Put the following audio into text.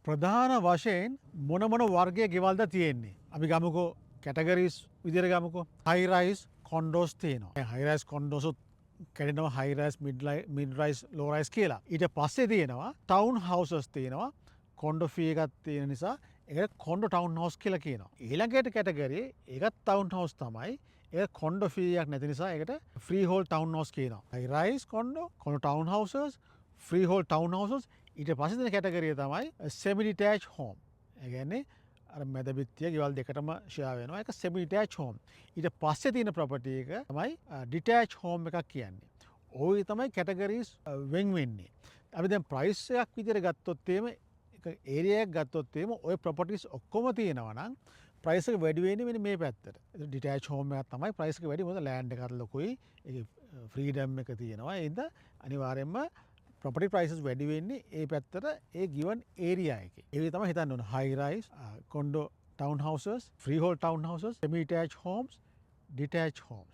ප්‍රධාන වශයෙන් මොන වර්ගයේ ගෙවල්ද තියෙන්නේ. අපි ගමුකෝ කැටගරිස් විදිහට ගමුකෝ. හයි රයිස් කොන්ඩෝස් තියෙනවා. හයි රයිස් කොන්ඩෝස් කැඩෙනවා හයි රයිස් මිඩ් රයිස් ලෝ රයිස් කියලා. ඊට පස්සේ තියෙනවා ටවුන් හවුසස් තියෙනවා. කොන්ඩෝ ෆී එකක් තියෙන නිසා ඒකට කොන්ඩෝ ටවුන් හවුස් කියලා කියනවා. ඊළඟට කැටගරියේ ඒකත් ටවුන් හවුස් තමයි. ඒක කොන්ඩෝ ෆී එකක් නැති නිසා ඒකට ෆ්‍රී හෝල් ටවුන් හවුස් කියනවා. High rise condo townhouses freehold townhouses ඊට පස්සේ තියෙන කැටගරිය තමයි සෙමි ඩිටැච් හෝම්. ඒ කියන්නේ අර මැද බිත්තිය ගෙවල් දෙකටම ෂෙයා වෙනවා. ඒක සෙමි ඩිටැච් හෝම්. ඊට පස්සේ තියෙන ප්‍රොපර්ටි එක තමයි ඩිටැච් හෝම් එකක් කියන්නේ. ওই තමයි කැටගරිස් වෙන් වෙන්නේ. අපි දැන් ප්‍රයිස් එකක් විදිහට ගත්තොත් එහෙම එක ඒරියා එකක් ගත්තොත් එහෙම ওই ප්‍රොපර්ටිස් ඔක්කොම තියෙනවා නම් ප්‍රයිස් එක වැඩි වෙන්නේ මෙන්න මේ පැත්තට. ඒක ඩිටැච් හෝම් එකක් තමයි ප්‍රයිස් එක වැඩි. මොකද ලෑන්ඩ් එකත් ලොකුයි. ඒකේ ෆ්‍රීඩම් එක තියෙනවා. ඒ හින්දා අනිවාර්යයෙන්ම ප්‍රොපර්ටි ප්‍රයිසස් වැඩි වෙන්නේ ඒ පැත්තට ඒ ගිවන් ඒරියා එකේ. ඒ තමයි හිතන්න ඕන. High rise, condo townhouses, freehold townhouses, semi detached homes, detached Holmes.